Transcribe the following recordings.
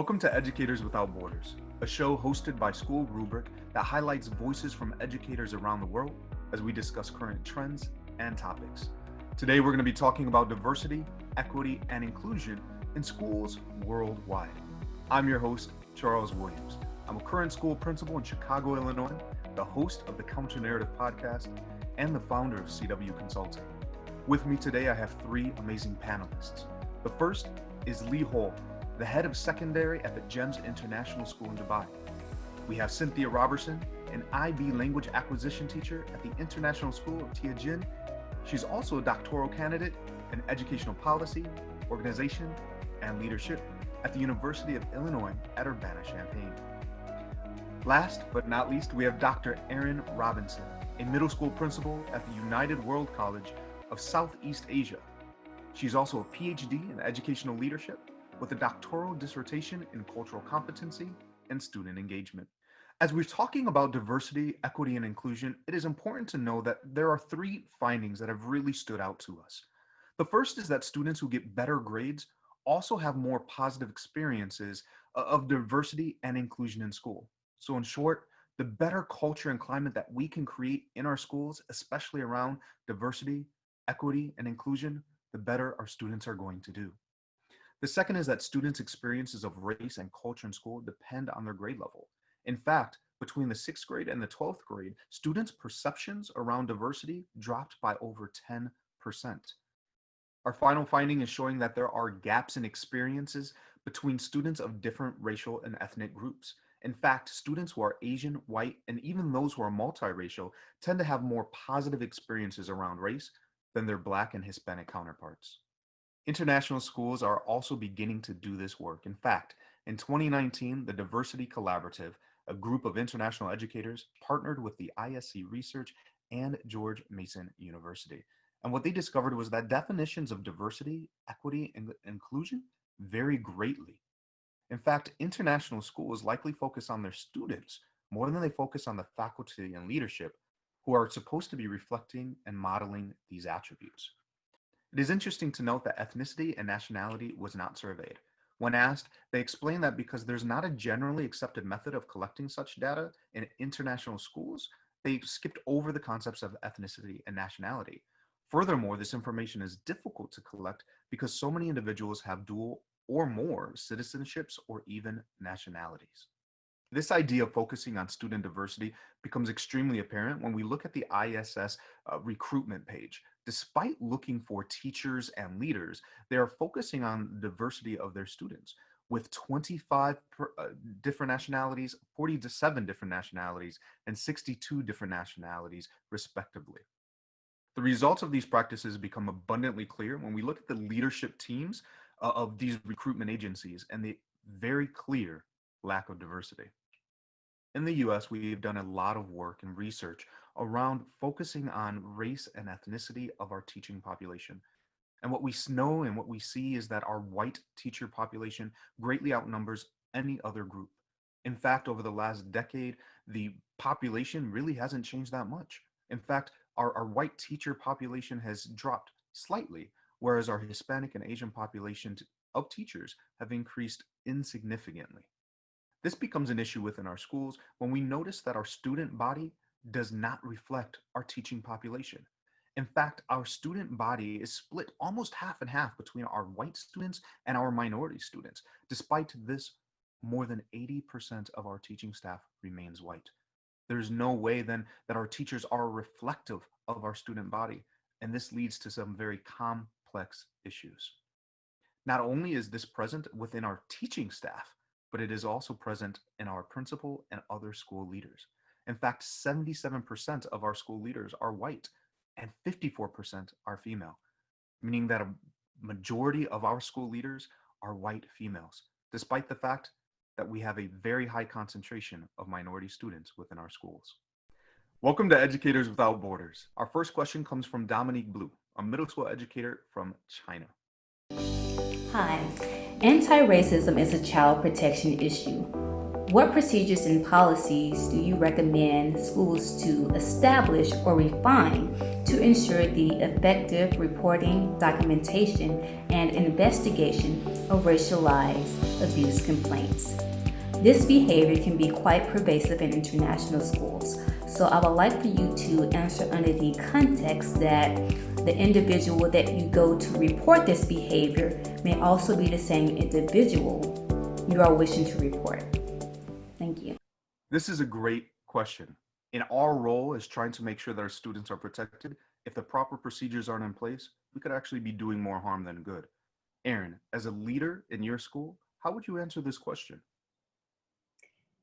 Welcome to Educators Without Borders, a show hosted by SchoolRubric that highlights voices from educators around the world as we discuss current trends and topics. Today, we're going to be talking about diversity, equity, and inclusion in schools worldwide. I'm your host, Charles Williams. I'm a current school principal in Chicago, Illinois, the host of the Counter Narrative podcast, and the founder of CW Consulting. With me today, I have three amazing panelists. The first is Lee Hall, the head of secondary at the GEMS International School in Dubai. We have Cynthia Roberson, an IB language acquisition teacher at the International School of Tianjin. She's also a doctoral candidate in educational policy, organization, and leadership at the University of Illinois at Urbana-Champaign. Last but not least, we have Dr. Erin Robinson, a middle school principal at the United World College of Southeast Asia. She's also a PhD in educational leadership with a doctoral dissertation in cultural competency and student engagement. As we're talking about diversity, equity, and inclusion, it is important to know that there are three findings that have really stood out to us. The first is that students who get better grades also have more positive experiences of diversity and inclusion in school. So in short, the better culture and climate that we can create in our schools, especially around diversity, equity, and inclusion, the better our students are going to do. The second is that students' experiences of race and culture in school depend on their grade level. In fact, between the 6th grade and the 12th grade, students' perceptions around diversity dropped by over 10%. Our final finding is showing that there are gaps in experiences between students of different racial and ethnic groups. In fact, students who are Asian, white, and even those who are multiracial tend to have more positive experiences around race than their Black and Hispanic counterparts. International schools are also beginning to do this work. In fact, in 2019, the Diversity Collaborative, a group of international educators, partnered with the ISC Research and George Mason University. And what they discovered was that definitions of diversity, equity, and inclusion vary greatly. In fact, international schools likely focus on their students more than they focus on the faculty and leadership who are supposed to be reflecting and modeling these attributes. It is interesting to note that ethnicity and nationality was not surveyed. When asked, they explained that because there's not a generally accepted method of collecting such data in international schools, they skipped over the concepts of ethnicity and nationality. Furthermore, this information is difficult to collect because so many individuals have dual or more citizenships or even nationalities. This idea of focusing on student diversity becomes extremely apparent when we look at the ISS recruitment page. Despite looking for teachers and leaders, they are focusing on the diversity of their students with 25 different nationalities, 47 different nationalities, and 62 different nationalities, respectively. The results of these practices become abundantly clear when we look at the leadership teams of these recruitment agencies and the very clear lack of diversity. In the US, we've done a lot of work and research around focusing on race and ethnicity of our teaching population. And what we know and what we see is that our white teacher population greatly outnumbers any other group. In fact, over the last decade, the population really hasn't changed that much. In fact, our white teacher population has dropped slightly, whereas our Hispanic and Asian population of teachers have increased insignificantly. This becomes an issue within our schools when we notice that our student body does not reflect our teaching population. In fact, our student body is split almost half and half between our white students and our minority students. Despite this, more than 80% of our teaching staff remains white. There's no way then that our teachers are reflective of our student body, and this leads to some very complex issues. Not only is this present within our teaching staff, but it is also present in our principal and other school leaders. In fact, 77% of our school leaders are white and 54% are female, meaning that a majority of our school leaders are white females, despite the fact that we have a very high concentration of minority students within our schools. Welcome to Educators Without Borders. Our first question comes from Dominique Blue, a middle school educator from China. Hi. Anti-racism is a child protection issue. What procedures and policies do you recommend schools to establish or refine to ensure the effective reporting, documentation, and investigation of racialized abuse complaints? This behavior can be quite pervasive in international schools, so I would like for you to answer under the context that the individual that you go to report this behavior may also be the same individual you are wishing to report. Thank you. This is a great question. In our role as trying to make sure that our students are protected, if the proper procedures aren't in place, we could actually be doing more harm than good. Erin, as a leader in your school, how would you answer this question?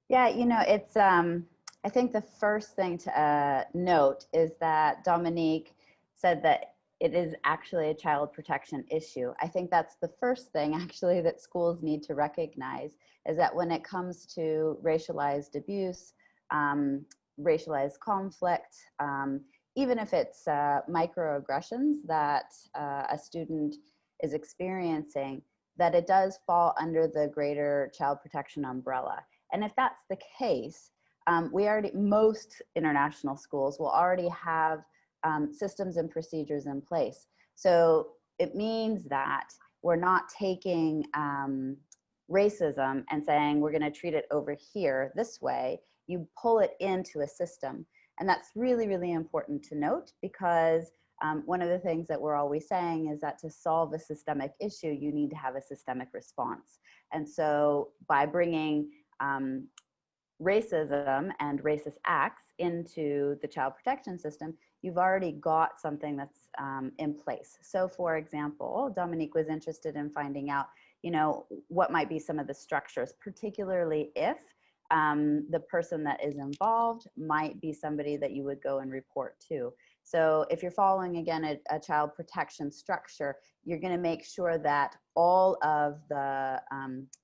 Yeah, it's, I think the first thing to note is that Dominique said that it is actually a child protection issue. I think that's the first thing actually that schools need to recognize, is that when it comes to racialized abuse, racialized conflict, even if it's microaggressions that a student is experiencing, that it does fall under the greater child protection umbrella. And if that's the case, most international schools will already have systems and procedures in place. So it means that we're not taking racism and saying we're going to treat it over here this way. You pull it into a system. And that's really, really important to note, because one of the things that we're always saying is that to solve a systemic issue, you need to have a systemic response. And so by bringing racism and racist acts into the child protection system, you've already got something that's in place. So for example, Dominique was interested in finding out, what might be some of the structures, particularly if the person that is involved might be somebody that you would go and report to. So if you're following, again, a child protection structure, you're going to make sure that all of the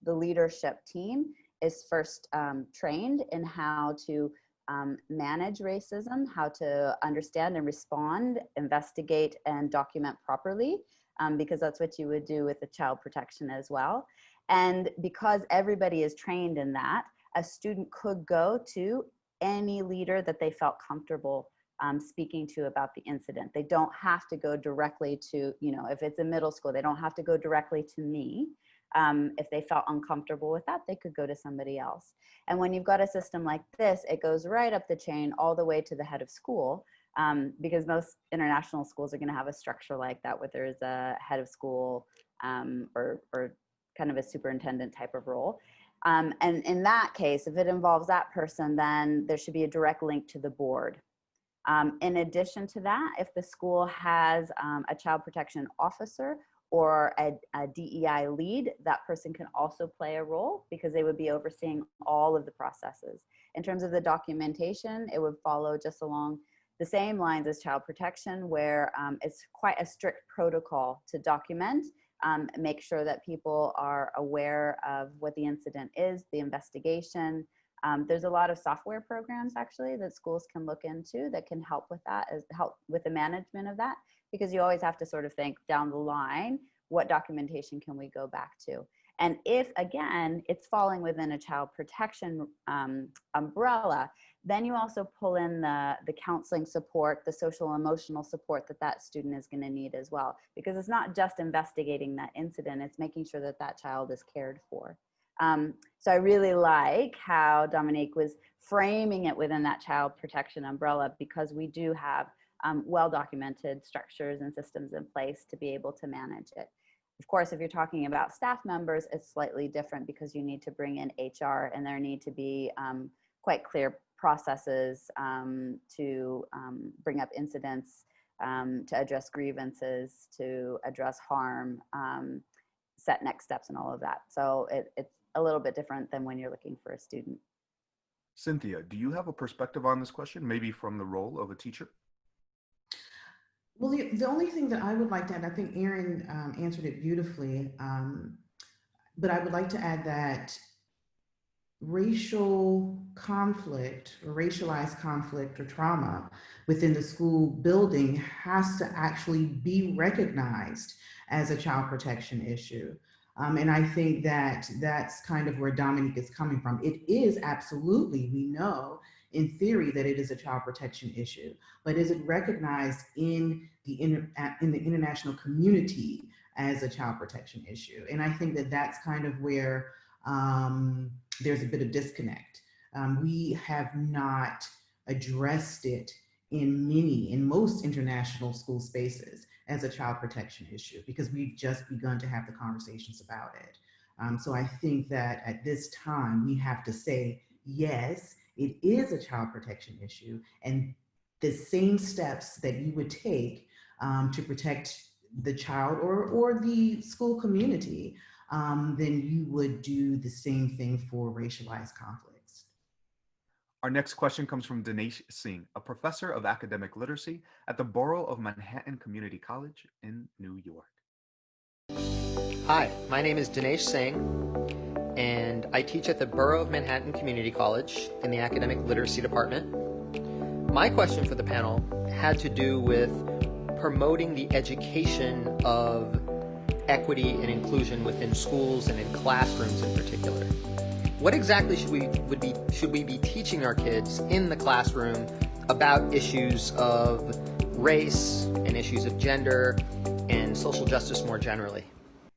leadership team is first trained in how to manage racism, how to understand and respond, investigate, and document properly, because that's what you would do with the child protection as well. And because everybody is trained in that, a student could go to any leader that they felt comfortable speaking to about the incident. They don't have to go directly to, if it's a middle school, they don't have to go directly to me. If they felt uncomfortable with that, they could go to somebody else. And when you've got a system like this, it goes right up the chain all the way to the head of school, because most international schools are going to have a structure like that, where there's a head of school or kind of a superintendent type of role. And in that case, if it involves that person, then there should be a direct link to the board. In addition to that, if the school has a child protection officer or a DEI lead, that person can also play a role, because they would be overseeing all of the processes. In terms of the documentation, it would follow just along the same lines as child protection, where it's quite a strict protocol to document, make sure that people are aware of what the incident is, the investigation. There's a lot of software programs actually that schools can look into that can help with that, help with the management of that, because you always have to sort of think down the line, what documentation can we go back to? And if, again, it's falling within a child protection umbrella, then you also pull in the counseling support, the social emotional support that student is going to need as well, because it's not just investigating that incident, it's making sure that that child is cared for. So I really like how Dominique was framing it within that child protection umbrella, because we do have well-documented structures and systems in place to be able to manage it. Of course, if you're talking about staff members, it's slightly different, because you need to bring in HR, and there need to be quite clear processes to bring up incidents, to address grievances, to address harm, set next steps, and all of that. So it's a little bit different than when you're looking for a student. Cynthia, do you have a perspective on this question, maybe from the role of a teacher? Well, the only thing that I would like to add, I think Erin answered it beautifully, but I would like to add that racial conflict or racialized conflict or trauma within the school building has to actually be recognized as a child protection issue. And I think that that's kind of where Dominique is coming from. It is absolutely, we know in theory that it is a child protection issue, but is it recognized in the international community as a child protection issue? And I think that that's kind of where there's a bit of disconnect. We have not addressed it in most international school spaces as a child protection issue because we've just begun to have the conversations about it. So I think that at this time we have to say, yes, it is a child protection issue, and the same steps that you would take to protect the child or the school community, then you would do the same thing for racialized conflicts. Our next question comes from Dinesh Singh, a professor of academic literacy at the Borough of Manhattan Community College in New York. Hi, my name is Dinesh Singh, and I teach at the Borough of Manhattan Community College in the Academic Literacy Department. My question for the panel had to do with promoting the education of equity and inclusion within schools and in classrooms in particular. What exactly should we be teaching our kids in the classroom about issues of race and issues of gender and social justice more generally?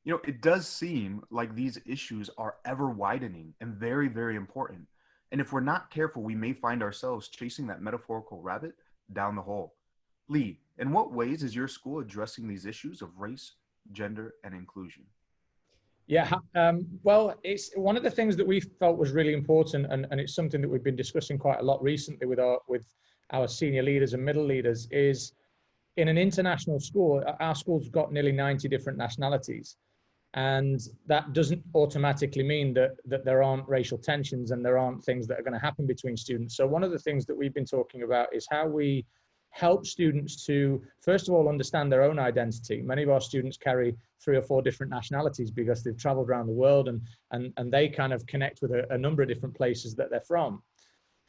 You know, it does seem like these issues are ever widening and very, very important. And if we're not careful, we may find ourselves chasing that metaphorical rabbit down the hole. Lee, in what ways is your school addressing these issues of race, gender, and inclusion? Yeah, well, it's one of the things that we felt was really important, and it's something that we've been discussing quite a lot recently with our senior leaders and middle leaders, is in an international school, our school's got nearly 90 different nationalities. And that doesn't automatically mean that there aren't racial tensions and there aren't things that are going to happen between students. So one of the things that we've been talking about is how we help students to, first of all, understand their own identity. Many of our students carry 3 or 4 different nationalities because they've traveled around the world and they kind of connect with a number of different places that they're from.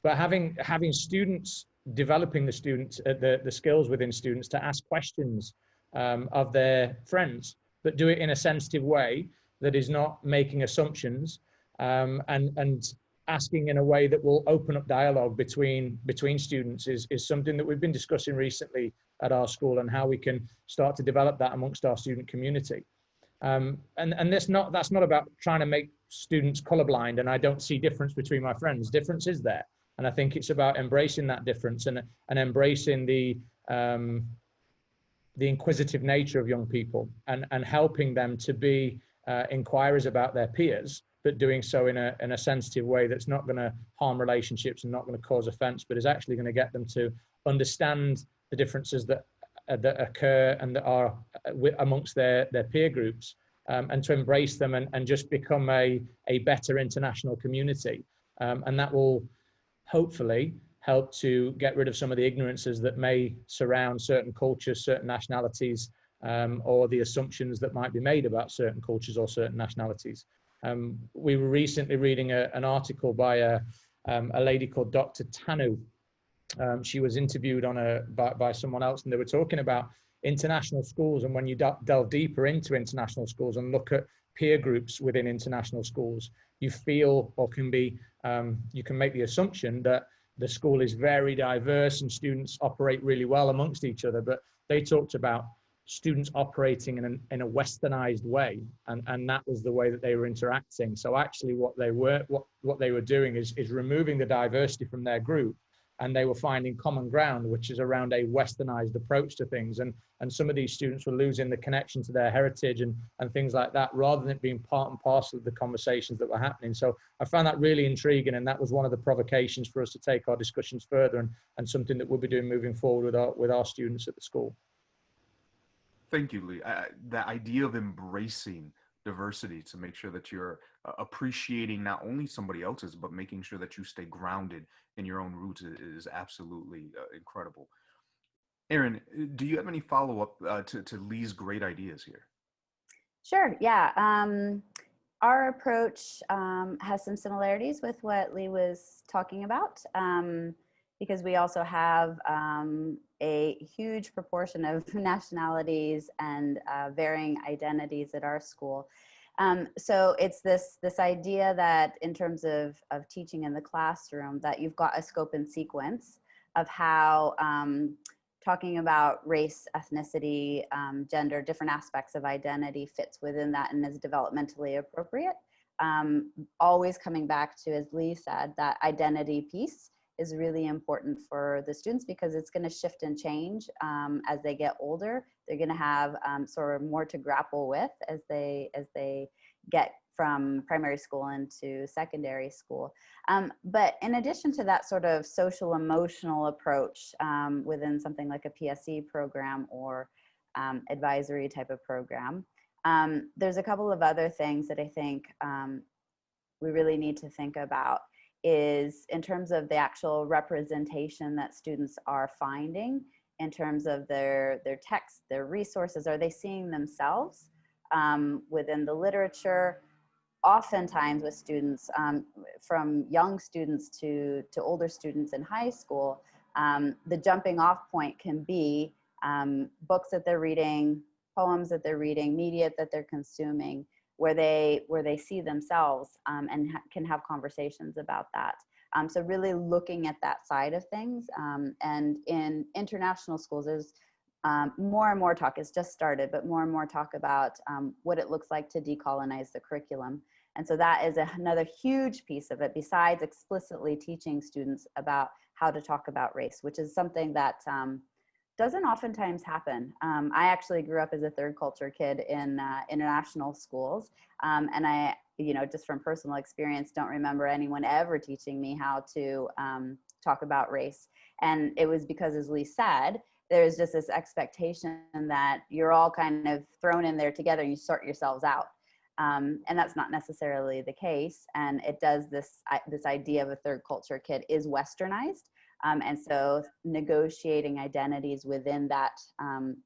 But having students, developing the students, the skills within students to ask questions of their friends, but do it in a sensitive way that is not making assumptions, and asking in a way that will open up dialogue between students is something that we've been discussing recently at our school, and how we can start to develop that amongst our student community. And that's not about trying to make students colorblind and I don't see difference between my friends. Difference is there. And I think it's about embracing that difference and embracing the inquisitive nature of young people and helping them to be inquirers about their peers, but doing so in a sensitive way that's not going to harm relationships and not going to cause offense, but is actually going to get them to understand the differences that occur and that are amongst their peer groups, and to embrace them and just become a better international community. And that will hopefully help to get rid of some of the ignorances that may surround certain cultures, certain nationalities, or the assumptions that might be made about certain cultures or certain nationalities. We were recently reading an article by a lady called Dr. Tanu. She was interviewed by someone else, and they were talking about international schools. And when you delve deeper into international schools and look at peer groups within international schools, you feel or you can make the assumption that the school is very diverse and students operate really well amongst each other. But they talked about students operating in a westernized way, and that was the way that they were interacting. So actually what they were doing is removing the diversity from their group, and they were finding common ground, which is around a westernized approach to things. And some of these students were losing the connection to their heritage and things like that, rather than it being part and parcel of the conversations that were happening. So I found that really intriguing, and that was one of the provocations for us to take our discussions further, and something that we'll be doing moving forward with our students at the school. Thank you, Lee. The idea of embracing diversity to make sure that you're appreciating not only somebody else's, but making sure that you stay grounded in your own roots is absolutely incredible. Erin, do you have any follow-up to Lee's great ideas here? Sure, yeah. Our approach has some similarities with what Lee was talking about, because we also have a huge proportion of nationalities and varying identities at our school. So it's this idea that in terms of teaching in the classroom, that you've got a scope and sequence of how talking about race, ethnicity, gender, different aspects of identity fits within that and is developmentally appropriate. Always coming back to, as Lee said, that identity piece is really important for the students because it's going to shift and change as they get older. They're going to have sort of more to grapple with as they get from primary school into secondary school. But in addition to that sort of social emotional approach within something like a PSE program or advisory type of program, there's a couple of other things that I think we really need to think about is in terms of the actual representation that students are finding in terms of their texts, their resources. Are they seeing themselves within the literature? Oftentimes with students, from young students to older students in high school, the jumping off point can be books that they're reading, poems that they're reading, media that they're consuming, where they see themselves and can have conversations about that. So really looking at that side of things. And in international schools, there's more and more talk, it's just started, but more and more talk about what it looks like to decolonize the curriculum. And so that is another huge piece of it, besides explicitly teaching students about how to talk about race, which is something that doesn't oftentimes happen. I actually grew up as a third culture kid in international schools. And I, just from personal experience, don't remember anyone ever teaching me how to talk about race. And it was because, as Lee said, there's just this expectation that you're all kind of thrown in there together and you sort yourselves out. And that's not necessarily the case. And it does this idea of a third culture kid is westernized. And so negotiating identities within that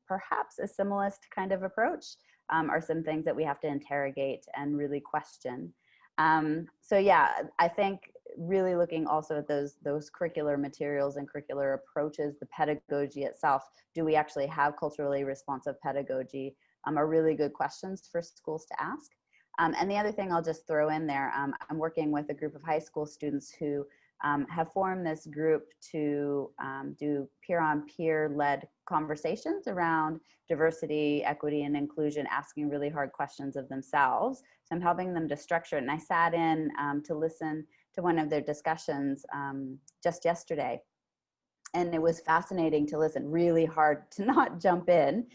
perhaps assimilist kind of approach are some things that we have to interrogate and really question. So yeah, I think really looking also at those curricular materials and curricular approaches, the pedagogy itself, do we actually have culturally responsive pedagogy, are really good questions for schools to ask. And the other thing I'll just throw in there, I'm working with a group of high school students who have formed this group to do peer-on-peer led conversations around diversity, equity, and inclusion, asking really hard questions of themselves. So I'm helping them to structure it. And I sat in to listen to one of their discussions just yesterday. And it was fascinating to listen, really hard to not jump in.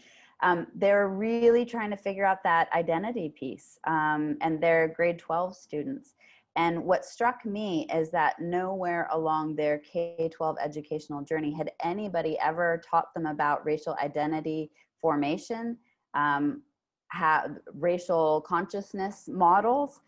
They're really trying to figure out that identity piece, and they're grade 12 students. And what struck me is that nowhere along their K-12 educational journey had anybody ever taught them about racial identity formation, racial consciousness models.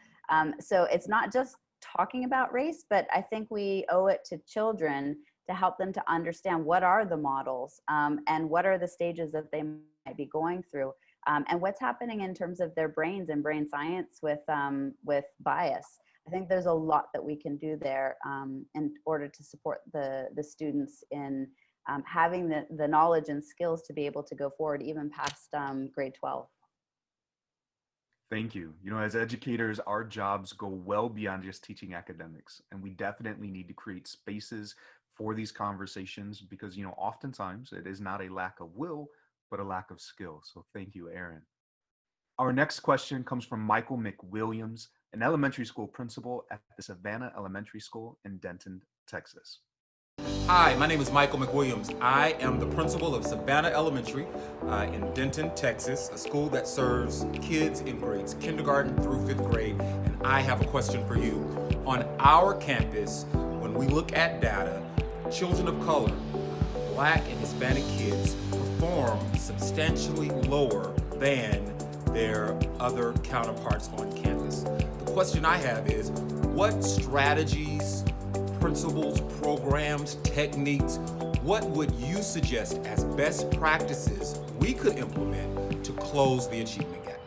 So it's not just talking about race, but I think we owe it to children to help them to understand what are the models and what are the stages that they might be going through, and what's happening in terms of their brains and brain science with bias. I think there's a lot that we can do there in order to support the students in having the knowledge and skills to be able to go forward even past grade 12. Thank you. As educators, our jobs go well beyond just teaching academics, and we definitely need to create spaces for these conversations because, oftentimes it is not a lack of will, but a lack of skill. So thank you, Erin. Our next question comes from Michael McWilliams, an elementary school principal at the Savannah Elementary School in Denton, Texas. Hi, my name is Michael McWilliams. I am the principal of Savannah Elementary in Denton, Texas, a school that serves kids in grades kindergarten through 5th grade. And I have a question for you. On our campus, when we look at data, children of color, Black and Hispanic kids perform substantially lower than their other counterparts on campus. The question I have is, what strategies, principles, programs, techniques, what would you suggest as best practices we could implement to close the achievement gap?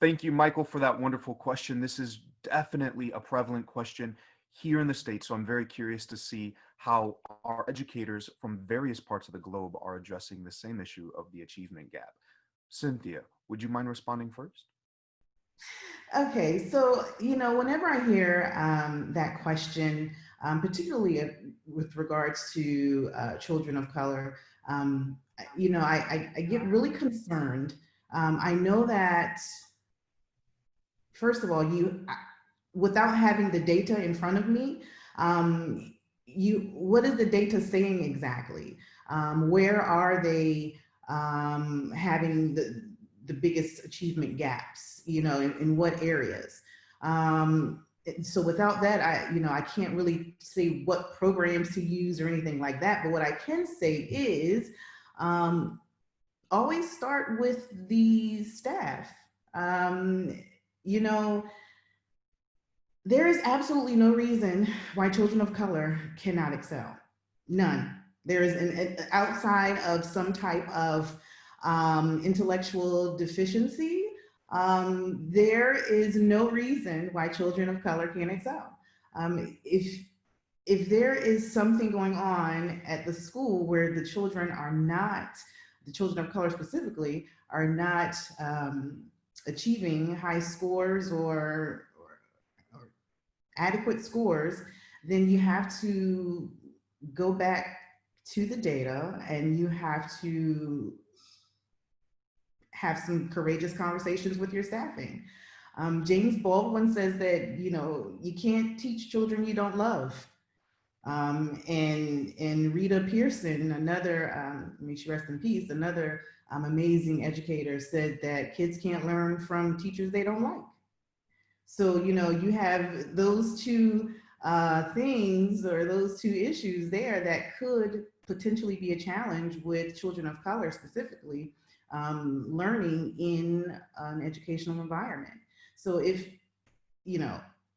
Thank you, Michael, for that wonderful question. This is definitely a prevalent question here in the States, so I'm very curious to see how our educators from various parts of the globe are addressing the same issue of the achievement gap. Cynthia, would you mind responding first? Okay, so, whenever I hear that question, particularly with regards to children of color, I get really concerned. I know that, first of all, without having the data in front of me, what is the data saying exactly? Where are they having the biggest achievement gaps, in what areas? So without that, I can't really say what programs to use or anything like that. But what I can say is always start with the staff. You know, there is absolutely no reason why children of color cannot excel. None. There is outside of some type of intellectual deficiency, there is no reason why children of color can't excel. If there is something going on at the school where the children of color specifically, are not achieving high scores or adequate scores, then you have to go back to the data and you have to have some courageous conversations with your staffing. James Baldwin says that, you can't teach children you don't love. And Rita Pearson, another, may she rest in peace, another amazing educator, said that kids can't learn from teachers they don't like. So, you have those two things, or those two issues there that could potentially be a challenge with children of color specifically learning in an educational environment. So if,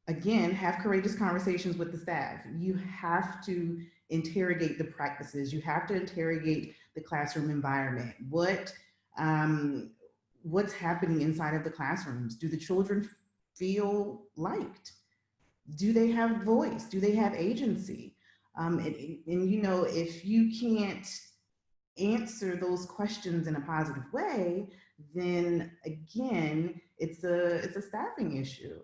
again, have courageous conversations with the staff. You have to interrogate the practices. You have to interrogate the classroom environment. What's happening inside of the classrooms? Do the children feel liked? Do they have voice? Do they have agency? If you can't answer those questions in a positive way, then again, it's a staffing issue.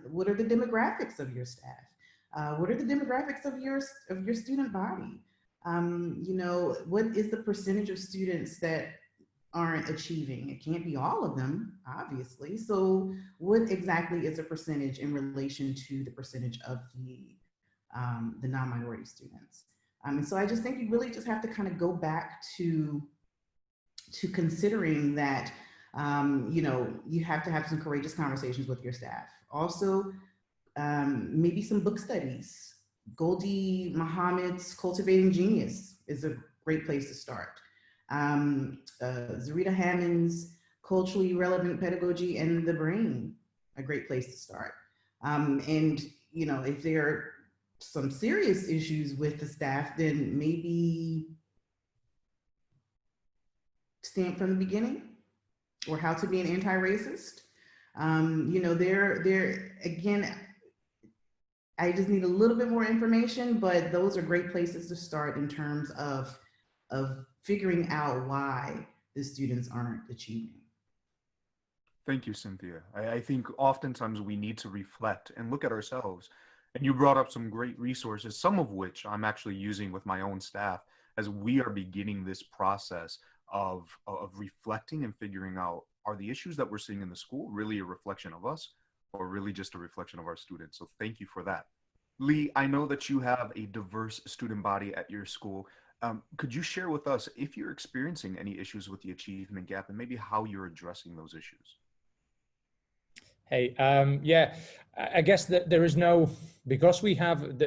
What are the demographics of your staff? What are the demographics of your student body? What is the percentage of students that aren't achieving? It can't be all of them, obviously. So what exactly is a percentage in relation to the percentage of the non-minority students? And so I just think you really just have to kind of go back to considering that, you have to have some courageous conversations with your staff. Also, maybe some book studies. Goldie Muhammad's Cultivating Genius is a great place to start. Zarita Hammond's Culturally Relevant Pedagogy and the Brain, a great place to start. And, if there are some serious issues with the staff, then maybe Stand from the Beginning, or How to Be an Anti-Racist. There again, I just need a little bit more information, but those are great places to start in terms of figuring out why the students aren't achieving. Thank you, Cynthia. I think oftentimes we need to reflect and look at ourselves. And you brought up some great resources, some of which I'm actually using with my own staff as we are beginning this process of reflecting and figuring out, are the issues that we're seeing in the school really a reflection of us, or really just a reflection of our students? So thank you for that. Lee, I know that you have a diverse student body at your school. Could you share with us if you're experiencing any issues with the achievement gap and maybe how you're addressing those issues? Hey, yeah, I guess that there is no, because we have,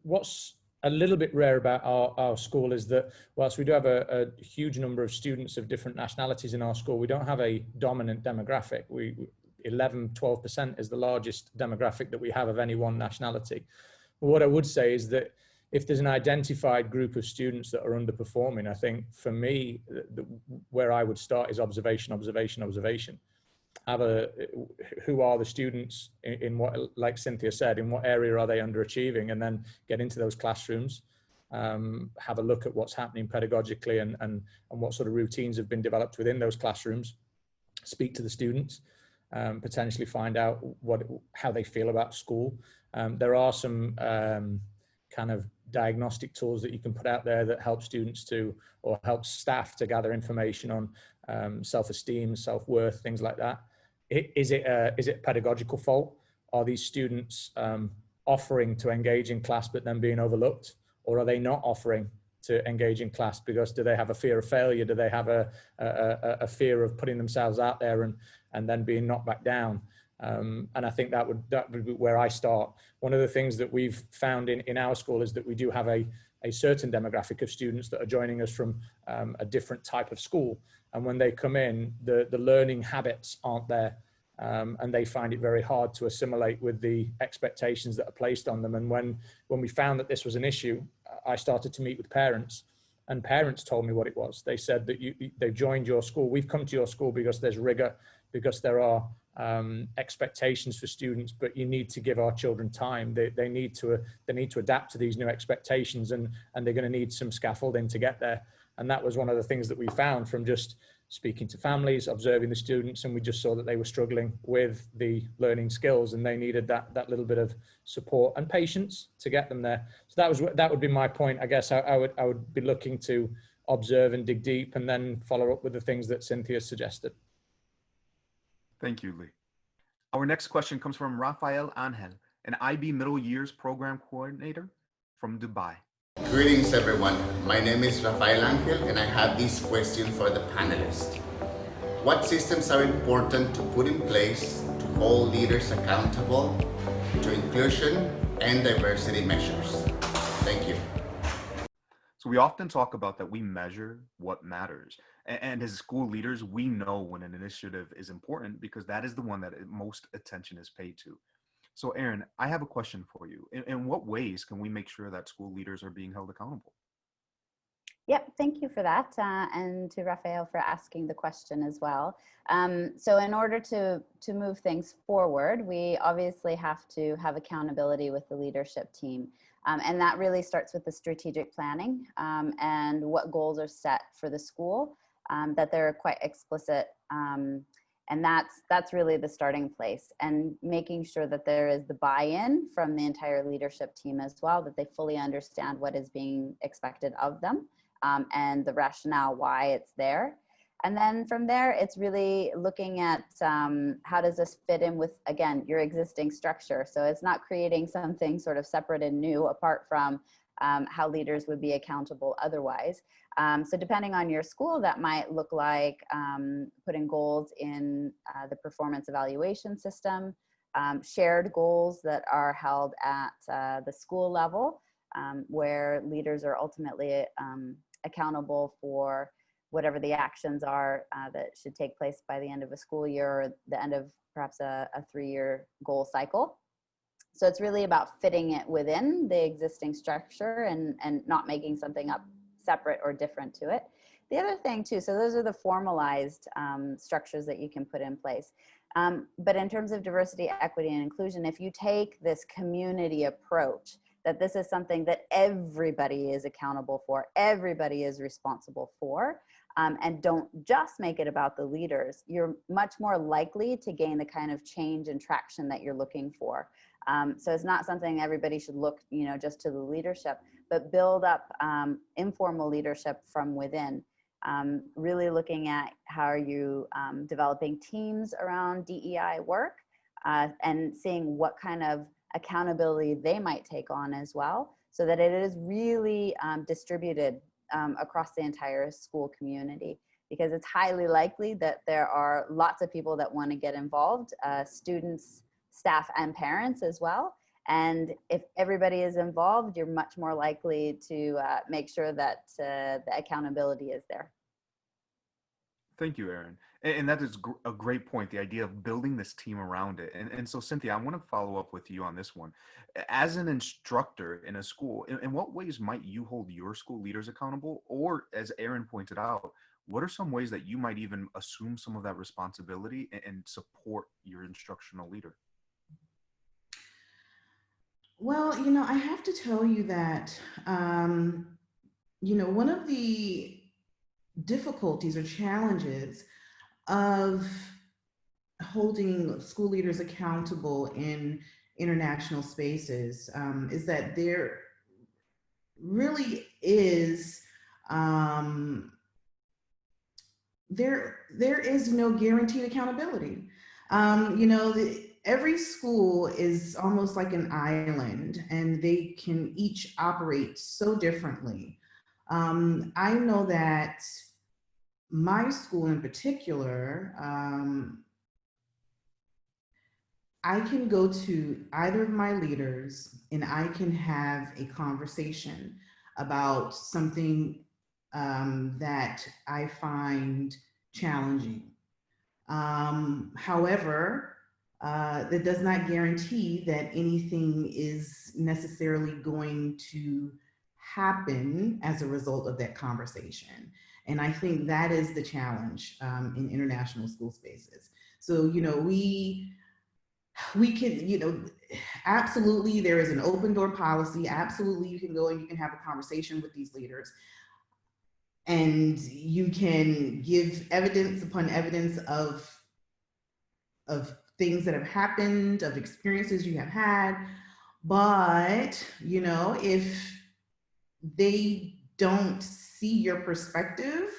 what's a little bit rare about our school is that whilst we do have a huge number of students of different nationalities in our school, we don't have a dominant demographic. 11-12% is the largest demographic that we have of any one nationality. But what I would say is that if there's an identified group of students that are underperforming, I think for me, where I would start is observation, observation, observation. Who are the students in what, like Cynthia said, in what area are they underachieving, and then get into those classrooms, have a look at what's happening pedagogically and what sort of routines have been developed within those classrooms, speak to the students, potentially find out how they feel about school. There are some kind of diagnostic tools that you can put out there that help students or help staff to gather information on self-esteem, self-worth, things like that. Is it a pedagogical fault? Are these students offering to engage in class but then being overlooked? Or are they not offering to engage in class because do they have a fear of failure? Do they have a fear of putting themselves out there and then being knocked back down? And I think that would be where I start. One of the things that we've found in our school is that we do have a certain demographic of students that are joining us from a different type of school. And when they come in, the learning habits aren't there. And they find it very hard to assimilate with the expectations that are placed on them. And when we found that this was an issue, I started to meet with parents, and parents told me what it was. They said that they've joined your school. We've come to your school because there's rigor, because there are expectations for students, but you need to give our children time. They need to adapt to these new expectations, and they're going to need some scaffolding to get there. And that was one of the things that we found from just speaking to families, observing the students, and we just saw that they were struggling with the learning skills, and they needed that little bit of support and patience to get them there. So that would be my point. I guess I would be looking to observe and dig deep, and then follow up with the things that Cynthia suggested. Thank you, Lee. Our next question comes from Rafael Angel, an IB Middle Years Program Coordinator from Dubai. Greetings, everyone. My name is Rafael Angel, and I have this question for the panelists. What systems are important to put in place to hold leaders accountable to inclusion and diversity measures? Thank you. So we often talk about that we measure what matters. And as school leaders, we know when an initiative is important because that is the one that most attention is paid to. So Erin, I have a question for you. In what ways can we make sure that school leaders are being held accountable? Yep, thank you for that. And to Rafael for asking the question as well. So in order to move things forward, we obviously have to have accountability with the leadership team. And that really starts with the strategic planning and what goals are set for the school, that they're quite explicit. And that's really the starting place, and making sure that there is the buy-in from the entire leadership team as well, that they fully understand what is being expected of them and the rationale why it's there. And then from there, it's really looking at how does this fit in with, again, your existing structure. So it's not creating something sort of separate and new apart from how leaders would be accountable otherwise. So depending on your school, that might look like putting goals in the performance evaluation system, shared goals that are held at the school level, where leaders are ultimately accountable for whatever the actions are that should take place by the end of a school year or the end of perhaps a 3-year goal cycle. So it's really about fitting it within the existing structure and not making something up separate or different to it. The other thing too, so those are the formalized structures that you can put in place. But in terms of diversity, equity, and inclusion, if you take this community approach, that this is something that everybody is accountable for, everybody is responsible for, and don't just make it about the leaders, you're much more likely to gain the kind of change and traction that you're looking for. So it's not something everybody should look, just to the leadership, but build up informal leadership from within. Really looking at how are you developing teams around DEI work and seeing what kind of accountability they might take on as well, so that it is really distributed across the entire school community, because it's highly likely that there are lots of people that want to get involved, students, staff, and parents as well. And if everybody is involved, you're much more likely to make sure that the accountability is there. Thank you, Erin. And that is a great point, the idea of building this team around it. And so, Cynthia, I want to follow up with you on this one. As an instructor in a school, in what ways might you hold your school leaders accountable? Or, as Erin pointed out, what are some ways that you might even assume some of that responsibility and support your instructional leader? Well, I have to tell you that, one of the difficulties or challenges of holding school leaders accountable in international spaces is that there really is there is no guaranteed accountability. Every school is almost like an island, and they can each operate so differently. I know that my school in particular, I can go to either of my leaders and I can have a conversation about something that I find challenging. However, that does not guarantee that anything is necessarily going to happen as a result of that conversation. And I think that is the challenge in international school spaces. So, we can, absolutely, there is an open door policy. Absolutely, you can go and you can have a conversation with these leaders. And you can give evidence upon evidence of things that have happened, of experiences you have had. But, if they don't see your perspective,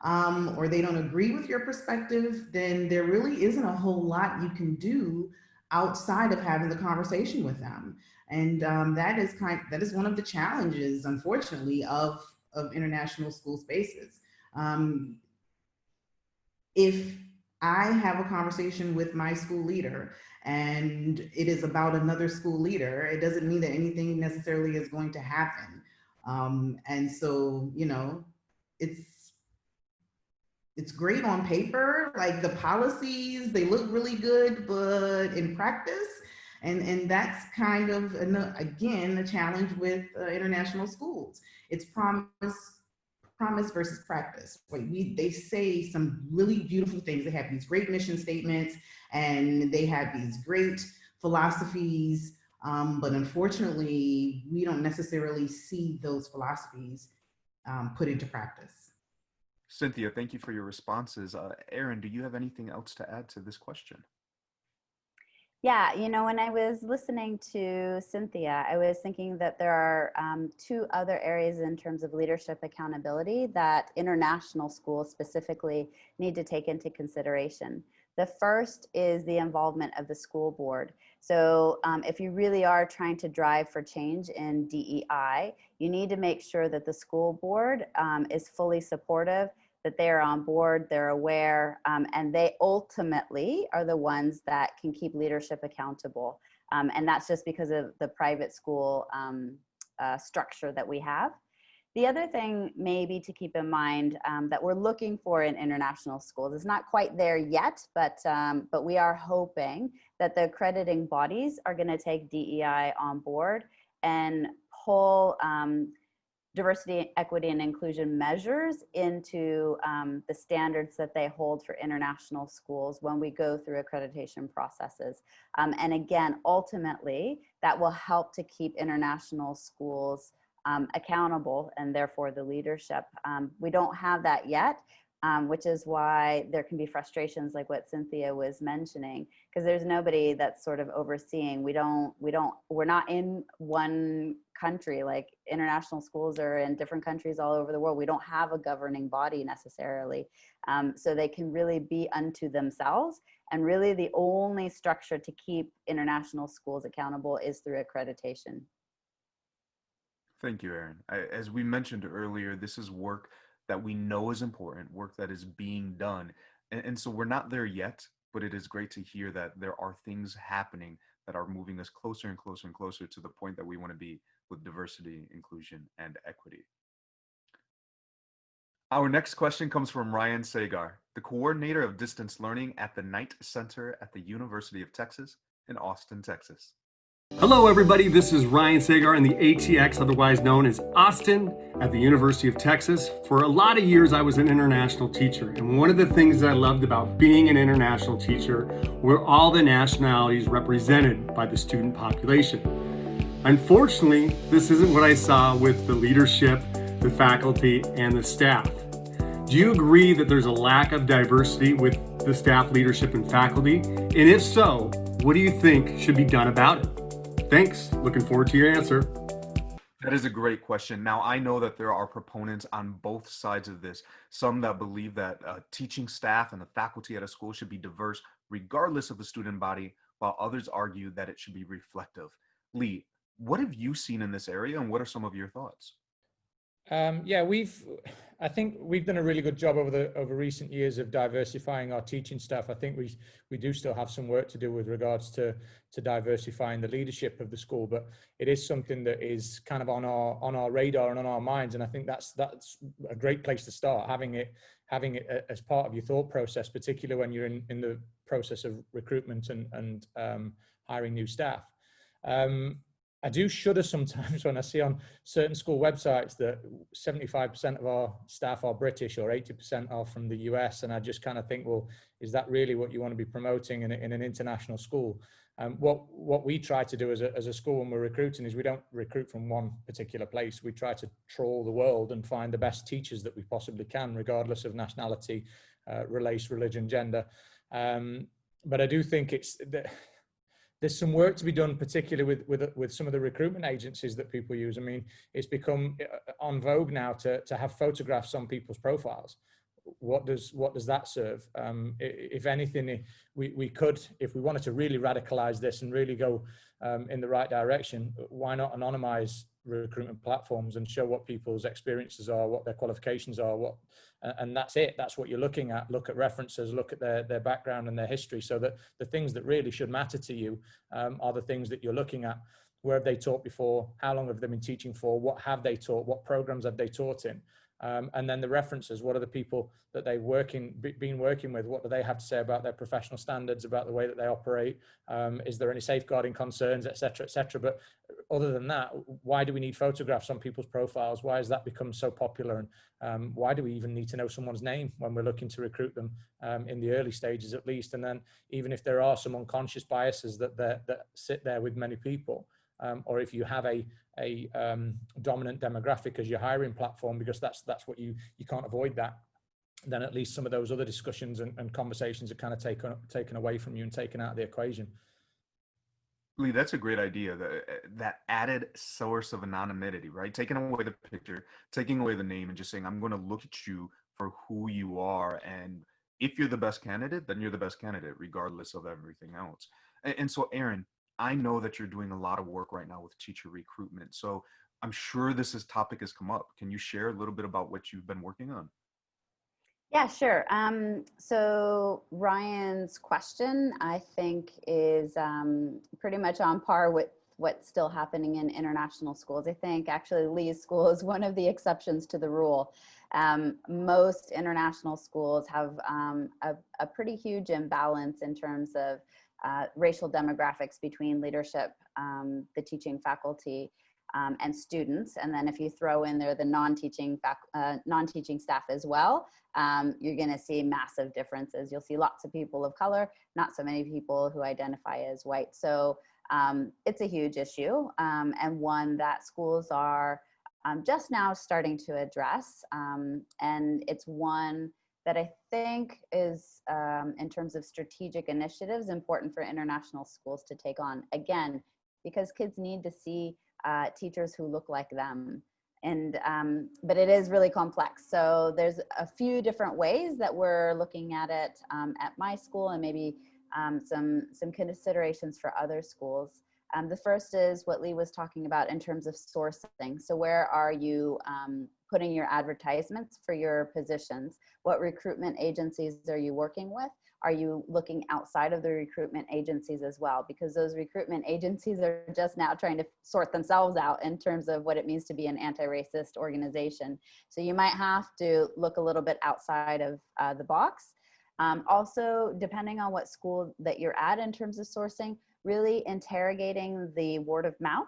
or they don't agree with your perspective, then there really isn't a whole lot you can do outside of having the conversation with them. And that is one of the challenges, unfortunately, of international school spaces. If I have a conversation with my school leader and it is about another school leader, it doesn't mean that anything necessarily is going to happen. And so, it's great on paper, like the policies, they look really good, but in practice, and that's kind of, again, a challenge with international schools. It's promise versus practice. They say some really beautiful things. They have these great mission statements and they have these great philosophies, but unfortunately, we don't necessarily see those philosophies put into practice. Cynthia, thank you for your responses. Erin, do you have anything else to add to this question? Yeah, when I was listening to Cynthia, I was thinking that there are two other areas in terms of leadership accountability that international schools specifically need to take into consideration. The first is the involvement of the school board. So if you really are trying to drive for change in DEI, you need to make sure that the school board is fully supportive, that they are on board, they're aware, and they ultimately are the ones that can keep leadership accountable. And that's just because of the private school structure that we have. The other thing maybe to keep in mind that we're looking for in international schools, is not quite there yet, but we are hoping that the accrediting bodies are going to take DEI on board and pull diversity, equity, and inclusion measures into the standards that they hold for international schools when we go through accreditation processes. And again, ultimately, that will help to keep international schools accountable and therefore the leadership. We don't have that yet, which is why there can be frustrations like what Cynthia was mentioning, because there's nobody that's sort of overseeing. We're not in one country. Like international schools are in different countries all over the world. We don't have a governing body necessarily. So they can really be unto themselves. And really the only structure to keep international schools accountable is through accreditation. Thank you, Erin. As we mentioned earlier, this is work that we know is important, work that is being done. And so we're not there yet, but it is great to hear that there are things happening that are moving us closer and closer and closer to the point that we want to be with diversity, inclusion, and equity. Our next question comes from Ryan Sagar, the coordinator of distance learning at the Knight Center at the University of Texas in Austin, Texas. Hello everybody, this is Ryan Sagar in the ATX, otherwise known as Austin at the University of Texas. For a lot of years I was an international teacher, and one of the things that I loved about being an international teacher were all the nationalities represented by the student population. Unfortunately, this isn't what I saw with the leadership, the faculty, and the staff. Do you agree that there's a lack of diversity with the staff, leadership, and faculty? And if so, what do you think should be done about it? Thanks. Looking forward to your answer. That is a great question. Now, I know that there are proponents on both sides of this. Some that believe that teaching staff and the faculty at a school should be diverse regardless of the student body, while others argue that it should be reflective. Lee, what have you seen in this area, and what are some of your thoughts? I think we've done a really good job over recent years of diversifying our teaching staff. I think we do still have some work to do with regards to diversifying the leadership of the school, but it is something that is kind of on our radar and on our minds. And I think that's a great place to start, having it as part of your thought process, particularly when you're in the process of recruitment and hiring new staff. I do shudder sometimes when I see on certain school websites that 75% of our staff are British or 80% are from the US. And I just kind of think, well, is that really what you want to be promoting in an international school? What we try to do as a school when we're recruiting is we don't recruit from one particular place. We try to trawl the world and find the best teachers that we possibly can, regardless of nationality, race, religion, gender. But I do think there's some work to be done, particularly with some of the recruitment agencies that people use. I mean, it's become en vogue now to have photographs on people's profiles. What does that serve? If anything, we could, if we wanted to really radicalize this and really go in the right direction, why not anonymize recruitment platforms and show what people's experiences are, what their qualifications are, and that's it. That's what you're looking at. Look at references, look at their background and their history, so that the things that really should matter to you are the things that you're looking at. Where have they taught before? How long have they been teaching for? What have they taught? What programs have they taught in? And then the references, what are the people that they've been working with? What do they have to say about their professional standards, about the way that they operate? Is there any safeguarding concerns, et cetera, et cetera? But other than that, why do we need photographs on people's profiles? Why has that become so popular? And why do we even need to know someone's name when we're looking to recruit them in the early stages at least? And then even if there are some unconscious biases that sit there with many people, or if you have a dominant demographic as your hiring platform, because that's what you can't avoid that, then at least some of those other discussions and conversations are kind of taken away from you and taken out of the equation. Lee, that's a great idea. That added source of anonymity, right? Taking away the picture, taking away the name, and just saying, I'm going to look at you for who you are. And if you're the best candidate, then you're the best candidate, regardless of everything else. And so, Erin, I know that you're doing a lot of work right now with teacher recruitment. So I'm sure this topic has come up. Can you share a little bit about what you've been working on? Yeah, sure. So Ryan's question, I think, is pretty much on par with what's still happening in international schools. I think actually Lee's school is one of the exceptions to the rule. Most international schools have a pretty huge imbalance in terms of racial demographics between leadership, the teaching faculty, and students. And then if you throw in there the non-teaching staff as well, you're going to see massive differences. You'll see lots of people of color, not so many people who identify as white. So it's a huge issue, and one that schools are just now starting to address. And it's one that I think is, in terms of strategic initiatives, important for international schools to take on. Again, because kids need to see teachers who look like them. And, but it is really complex. So there's a few different ways that we're looking at it at my school, and maybe some considerations for other schools. The first is what Lee was talking about in terms of sourcing. So where are you putting your advertisements for your positions? What recruitment agencies are you working with? Are you looking outside of the recruitment agencies as well? Because those recruitment agencies are just now trying to sort themselves out in terms of what it means to be an anti-racist organization. So you might have to look a little bit outside of the box. Also, depending on what school that you're at in terms of sourcing, really interrogating the word of mouth.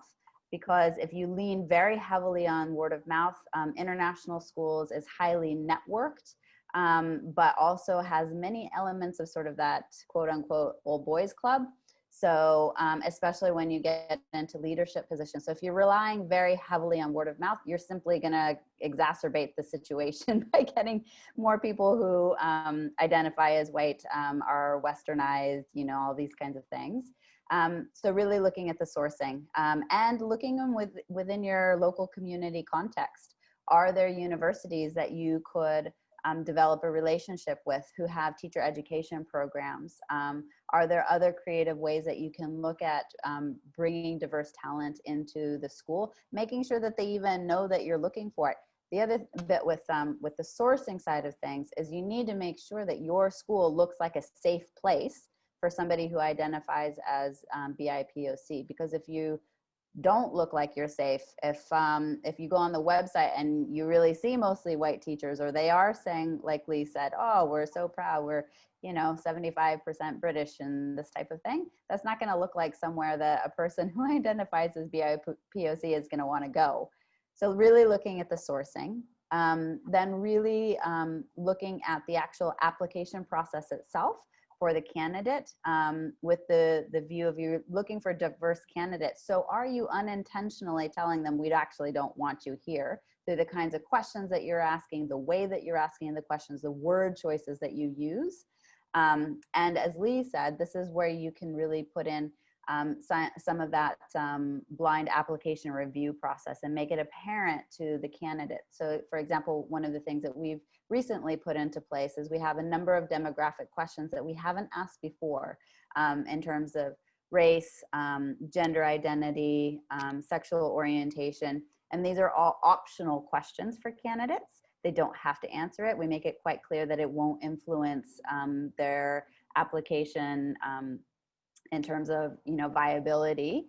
Because if you lean very heavily on word of mouth, international schools is highly networked, but also has many elements of sort of that quote unquote old boys club. So especially when you get into leadership positions. So if you're relying very heavily on word of mouth, you're simply going to exacerbate the situation by getting more people who identify as white, are westernized, you know, all these kinds of things. So really looking at the sourcing and looking within your local community context. Are there universities that you could develop a relationship with who have teacher education programs? Are there other creative ways that you can look at bringing diverse talent into the school, making sure that they even know that you're looking for it? The other bit with the sourcing side of things is you need to make sure that your school looks like a safe place for somebody who identifies as BIPOC, because if you don't look like you're safe, if you go on the website and you really see mostly white teachers, or they are saying, like Lee said, oh, we're so proud, we're, you know, 75% British and this type of thing, that's not going to look like somewhere that a person who identifies as BIPOC is going to want to go. So really looking at the sourcing, then really looking at the actual application process itself for the candidate, with the view of you looking for diverse candidates. So are you unintentionally telling them we actually don't want you here through the kinds of questions that you're asking, the way that you're asking the questions, the word choices that you use? And as Lee said, this is where you can really put in some of that blind application review process and make it apparent to the candidate. So for example, one of the things that we've recently put into place is we have a number of demographic questions that we haven't asked before in terms of race, gender identity, sexual orientation. And these are all optional questions for candidates. They don't have to answer it. We make it quite clear that it won't influence their application in terms of, you know, viability,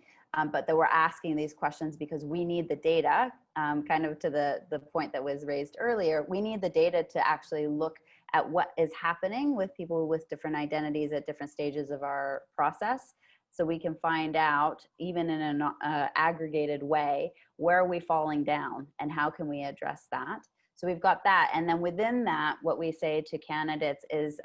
but that we're asking these questions because we need the data, kind of to the point that was raised earlier. We need the data to actually look at what is happening with people with different identities at different stages of our process, so we can find out, even in an aggregated way, where are we falling down and how can we address that. So we've got that. And then within that, what we say to candidates is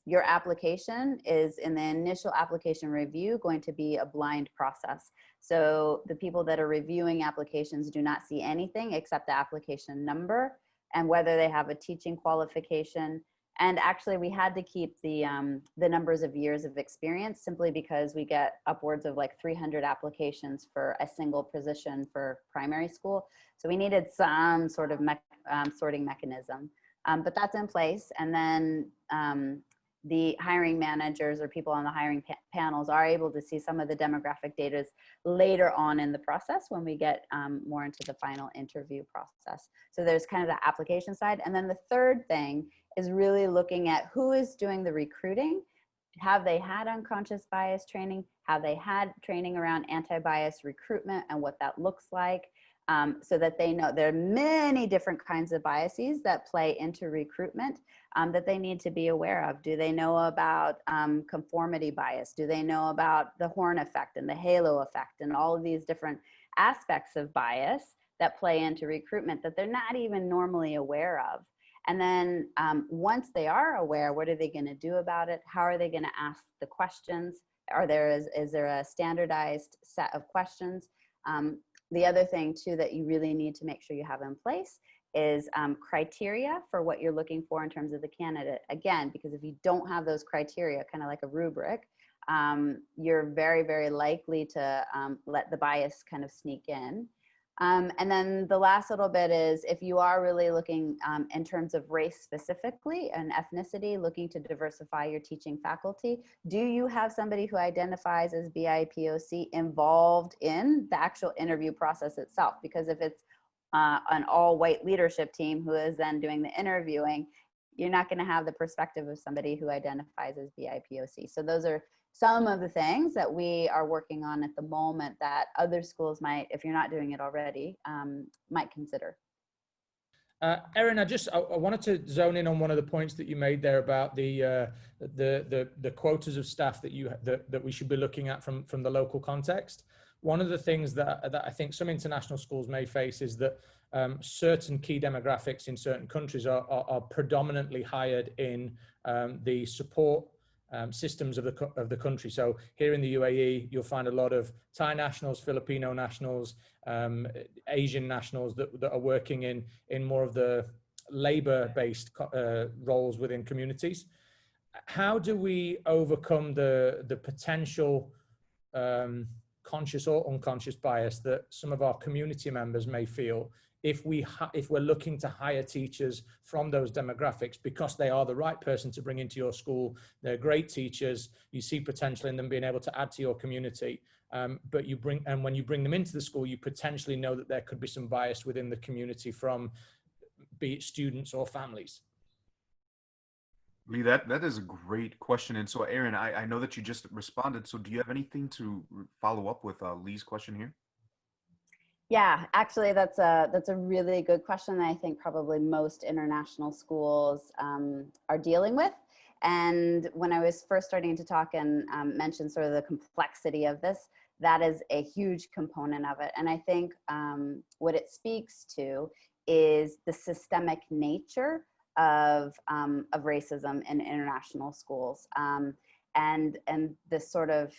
your application is, in the initial application review, going to be a blind process. So the people that are reviewing applications do not see anything except the application number and whether they have a teaching qualification. And actually we had to keep the numbers of years of experience, simply because we get upwards of like 300 applications for a single position for primary school. So we needed some sort of sorting mechanism, but that's in place. And then the hiring managers or people on the hiring panels are able to see some of the demographic data later on in the process when we get more into the final interview process. So there's kind of the application side. And then the third thing is really looking at who is doing the recruiting. Have they had unconscious bias training? Have they had training around anti-bias recruitment and what that looks like? So that they know there are many different kinds of biases that play into recruitment that they need to be aware of. Do they know about conformity bias? Do they know about the horn effect and the halo effect and all of these different aspects of bias that play into recruitment that they're not even normally aware of? And then once they are aware, what are they going to do about it? How are they going to ask the questions? Is there a standardized set of questions? The other thing too that you really need to make sure you have in place is criteria for what you're looking for in terms of the candidate. Again, because if you don't have those criteria, kind of like a rubric, you're very, very likely to let the bias kind of sneak in. And then the last little bit is, if you are really looking in terms of race specifically and ethnicity, looking to diversify your teaching faculty, do you have somebody who identifies as BIPOC involved in the actual interview process itself? Because if it's an all-white leadership team who is then doing the interviewing, you're not going to have the perspective of somebody who identifies as BIPOC. So those are some of the things that we are working on at the moment that other schools might, if you're not doing it already, might consider. Erin, I wanted to zone in on one of the points that you made there about the quotas of staff that we should be looking at from the local context. One of the things that I think some international schools may face is that certain key demographics in certain countries are predominantly hired in the support systems of the country. So here in the UAE, you'll find a lot of Thai nationals, Filipino nationals, Asian nationals that are working in more of the labor-based roles within communities. How do we overcome the potential conscious or unconscious bias that some of our community members may feel if we're looking to hire teachers from those demographics because they are the right person to bring into your school? They're great teachers. You see potential in them being able to add to your community, but when you bring them into the school, you potentially know that there could be some bias within the community from, be it students or families. Lee, that is a great question. And so, Erin, I know that you just responded. So do you have anything to follow up with Lee's question here? Yeah, actually, that's a really good question that I think probably most international schools are dealing with. And when I was first starting to talk and mention sort of the complexity of this, that is a huge component of it. And I think what it speaks to is the systemic nature of racism in international schools, and this sort of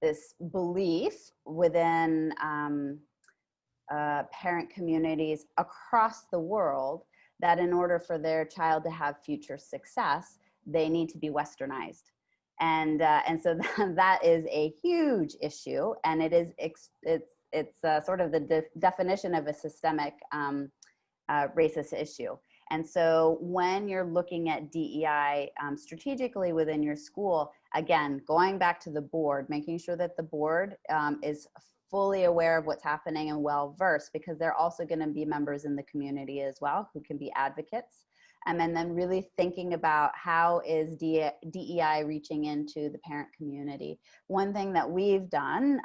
this belief within parent communities across the world that in order for their child to have future success, they need to be westernized. And so that is a huge issue, and it's sort of the definition of a systemic racist issue. And so when you're looking at DEI strategically within your school, again, going back to the board, making sure that the board is fully aware of what's happening and well-versed, because they're also going to be members in the community as well who can be advocates. And then really thinking about how is DEI reaching into the parent community. One thing that we've done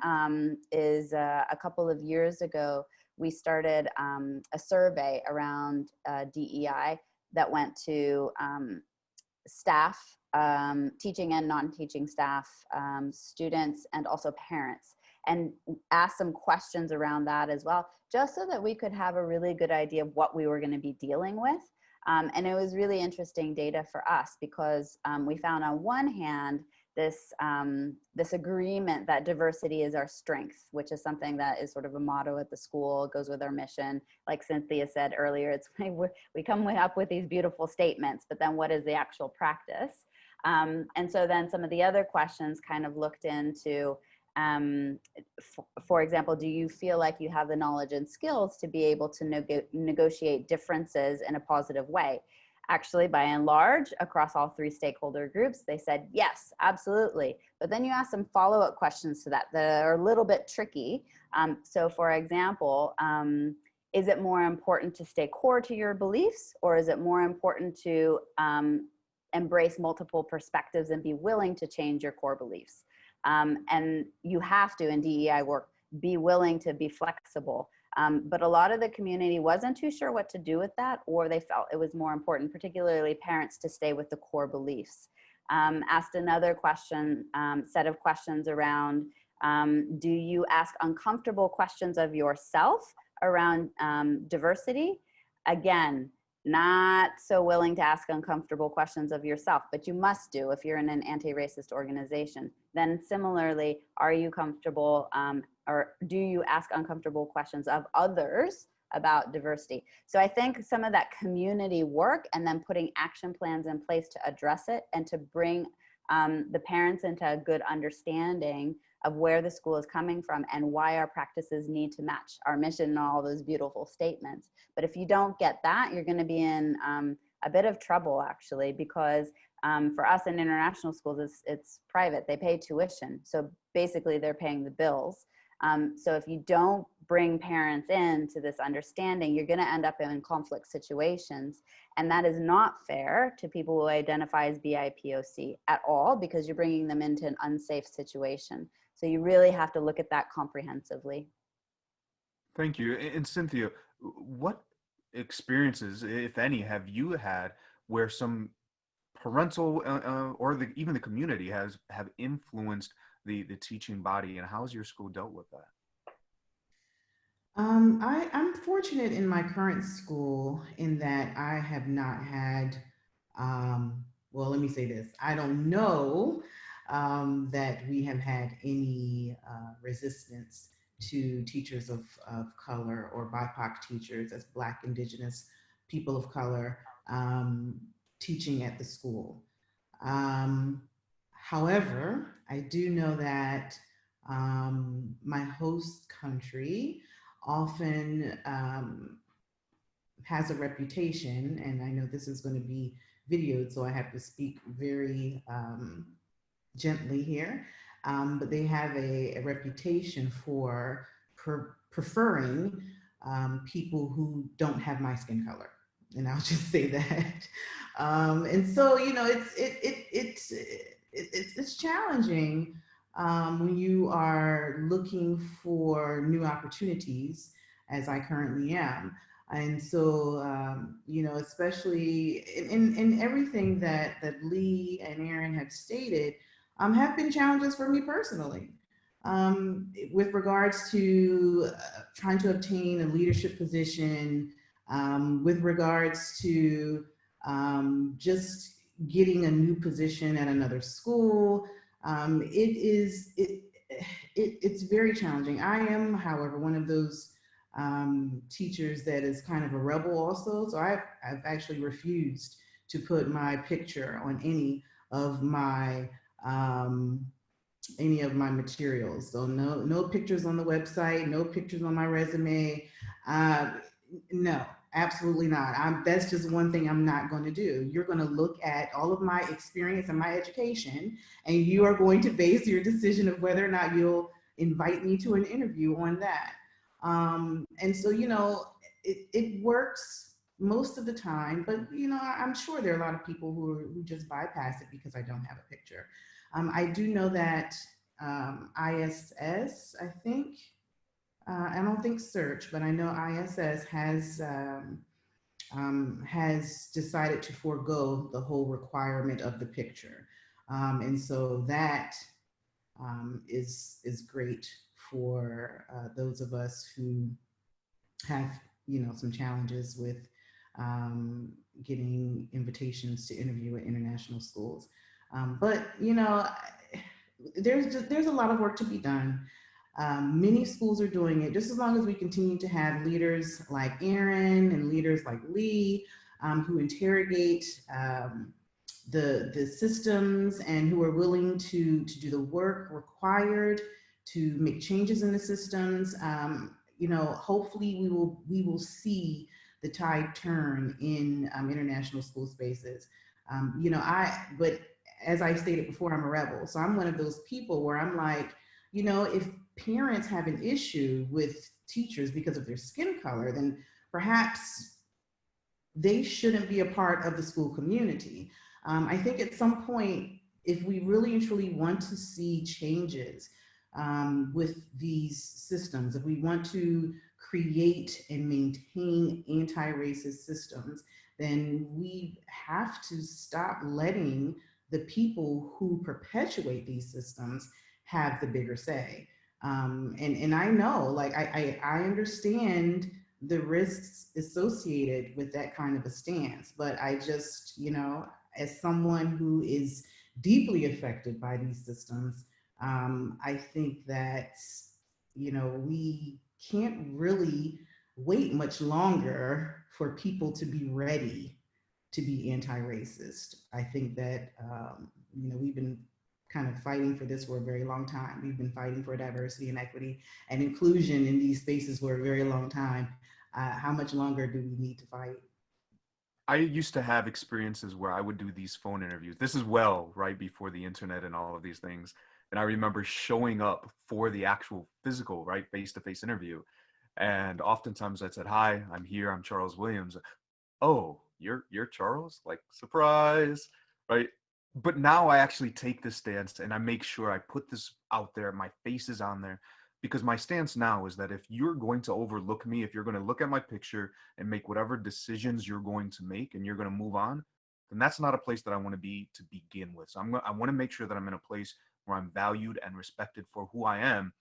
is a couple of years ago, we started a survey around DEI that went to staff, teaching and non-teaching staff, students, and also parents, and asked some questions around that as well, just so that we could have a really good idea of what we were going to be dealing with. And it was really interesting data for us because we found on one hand this agreement that diversity is our strength, which is something that is sort of a motto at the school, goes with our mission. Like Cynthia said earlier, it's we come up with these beautiful statements, but then what is the actual practice? And so then some of the other questions kind of looked into, for example, do you feel like you have the knowledge and skills to be able to negotiate differences in a positive way? Actually, by and large, across all three stakeholder groups, they said, yes, absolutely. But then you ask some follow-up questions to that are a little bit tricky. So for example, is it more important to stay core to your beliefs, or is it more important to embrace multiple perspectives and be willing to change your core beliefs? And you have to, in DEI work, be willing to be flexible. But a lot of the community wasn't too sure what to do with that, or they felt it was more important, particularly parents, to stay with the core beliefs. Asked another question, set of questions around, do you ask uncomfortable questions of yourself around diversity? Again, not so willing to ask uncomfortable questions of yourself, but you must do if you're in an anti-racist organization. Then similarly, are you comfortable or do you ask uncomfortable questions of others about diversity? So I think some of that community work and then putting action plans in place to address it and to bring the parents into a good understanding of where the school is coming from and why our practices need to match our mission and all those beautiful statements. But if you don't get that, you're going to be in a bit of trouble, actually, because for us in international schools, it's private. They pay tuition. So basically they're paying the bills. So if you don't bring parents into this understanding, you're going to end up in conflict situations. And that is not fair to people who identify as BIPOC at all, because you're bringing them into an unsafe situation. So you really have to look at that comprehensively. Thank you. And Cynthia, what experiences, if any, have you had where some parental or even the community have influenced the teaching body, and how has your school dealt with that? I'm fortunate in my current school in that I have not had well, let me say this. I don't know that we have had any resistance to teachers of color or BIPOC teachers as Black, Indigenous, people of color teaching at the school. Um, However, I do know that my host country often has a reputation, and I know this is going to be videoed, so I have to speak very gently here, but they have a reputation for preferring people who don't have my skin color, and I'll just say that. And so, you know, it's challenging when you are looking for new opportunities, as I currently am. And so, you know, especially in everything that Lee and Erin have stated, have been challenges for me personally. With regards to trying to obtain a leadership position, with regards to just getting a new position at another school, it's very challenging. I am, however, one of those teachers that is kind of a rebel also. So I've actually refused to put my picture on um, any of my materials. So no pictures on the website, no pictures on my resume. Uh, no, absolutely not. That's just one thing I'm not going to do. You're going to look at all of my experience and my education, and you are going to base your decision of whether or not you'll invite me to an interview on that. And so, you know, it works most of the time, but you know, I'm sure there are a lot of people who just bypass it because I don't have a picture. I do know that ISS, I think, I don't think Search, but I know ISS has decided to forego the whole requirement of the picture. And so that is great for those of us who have, you know, some challenges with getting invitations to interview at international schools. But you know, there's a lot of work to be done. Many schools are doing it. Just as long as we continue to have leaders like Erin and leaders like Lee, who interrogate the systems and who are willing to do the work required to make changes in the systems, you know, hopefully we will see the tide turn in international school spaces. You know, but as I stated before, I'm a rebel. So I'm one of those people where I'm like, you know, if parents have an issue with teachers because of their skin color, then perhaps they shouldn't be a part of the school community. I think at some point, if we really and truly want to see changes with these systems, if we want to create and maintain anti-racist systems, then we have to stop letting the people who perpetuate these systems have the bigger say. And I know, like, I understand the risks associated with that kind of a stance, but I just, you know, as someone who is deeply affected by these systems, I think that, you know, we can't really wait much longer for people to be ready to be anti-racist. I think that, you know, we've been kind of fighting for this for a very long time. We've been fighting for diversity and equity and inclusion in these spaces for a very long time. How much longer do we need to fight? I used to have experiences where I would do these phone interviews. This is well right before the internet and all of these things. And I remember showing up for the actual physical, right, face-to-face interview. And oftentimes I said, "Hi, I'm here. I'm Charles Williams." "Oh, you're Charles?" Like, surprise, right? But now I actually take this stance and I make sure I put this out there. My face is on there because my stance now is that if you're going to overlook me, if you're going to look at my picture and make whatever decisions you're going to make and you're going to move on, then that's not a place that I want to be to begin with. So I want to make sure that I'm in a place where I'm valued and respected for who I am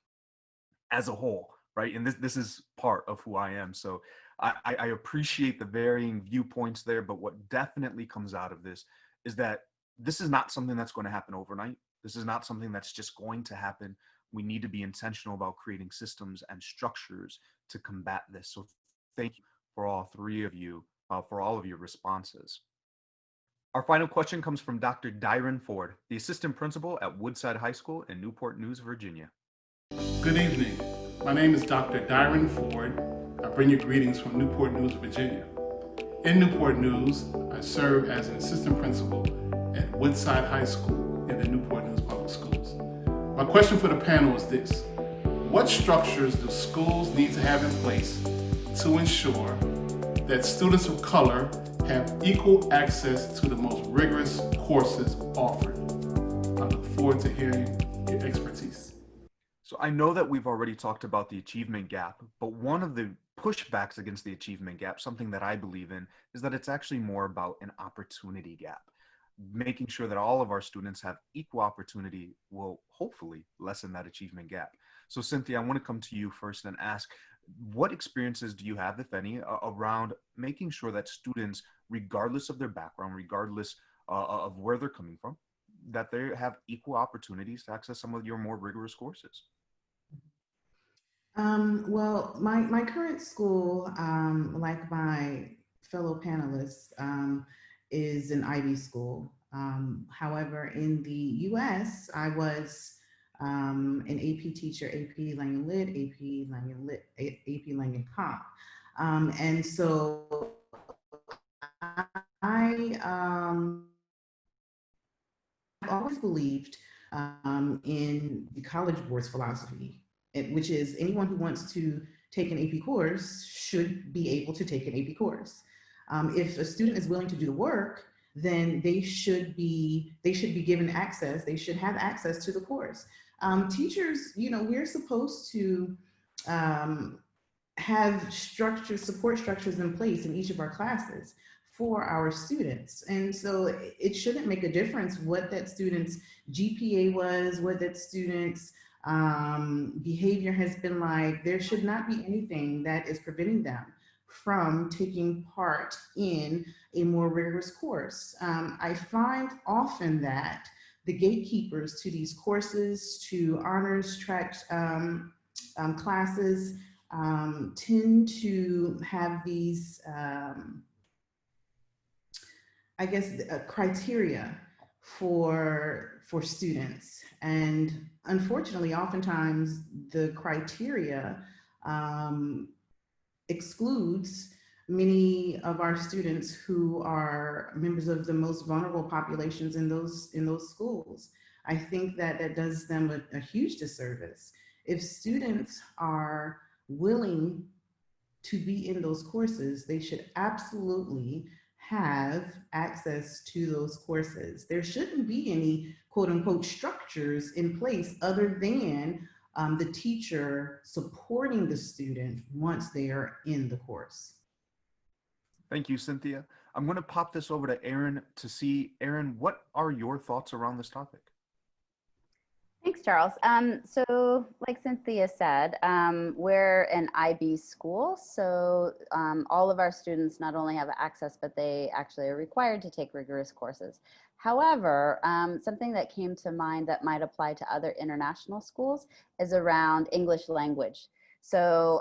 as a whole, right? And this is part of who I am. So I appreciate the varying viewpoints there, but what definitely comes out of this is that This is not something that's going to happen overnight. This is not something that's just going to happen. We need to be intentional about creating systems and structures to combat this. So thank you for all three of you, for all of your responses. Our final question comes from Dr. Dyron Ford, the assistant principal at Woodside High School in Newport News, Virginia. Good evening. My name is Dr. Dyron Ford. I bring you greetings from Newport News, Virginia. In Newport News, I serve as an assistant principal at Woodside High School in the Newport News Public Schools. My question for the panel is this: what structures do schools need to have in place to ensure that students of color have equal access to the most rigorous courses offered? I look forward to hearing your expertise. So I know that we've already talked about the achievement gap, but one of the pushbacks against the achievement gap, something that I believe in, is that it's actually more about an opportunity gap. Making sure that all of our students have equal opportunity will hopefully lessen that achievement gap. So Cynthia, I want to come to you first and ask, what experiences do you have, if any, around making sure that students, regardless of their background, regardless of where they're coming from, that they have equal opportunities to access some of your more rigorous courses? Well, my current school, like my fellow panelists, is an IB school. However, in the US, I was an AP teacher, AP Lang Lit, AP Lang Lit, AP Lang Comp. And so I've always believed in the College Board's philosophy, which is anyone who wants to take an AP course should be able to take an AP course. If a student is willing to do the work, then they should be given access. They should have access to the course. Teachers, we're supposed to have support structures in place in each of our classes for our students. And so it shouldn't make a difference what that student's GPA was, what that student's behavior has been like. There should not be anything that is preventing them from taking part in a more rigorous course. I find often that the gatekeepers to these courses, to honors track classes, tend to have these, criteria for students. And unfortunately, oftentimes the criteria excludes many of our students who are members of the most vulnerable populations in those schools. I think that does them a huge disservice. If students are willing to be in those courses, they should absolutely have access to those courses. There shouldn't be any quote unquote structures in place other than the teacher supporting the student once they are in the course. Thank you, Cynthia. I'm going to pop this over to Erin to see, Erin, what are your thoughts around this topic? Thanks, Charles. So like Cynthia said, we're an IB school. So all of our students not only have access, but they actually are required to take rigorous courses. However, something that came to mind that might apply to other international schools is around English language. So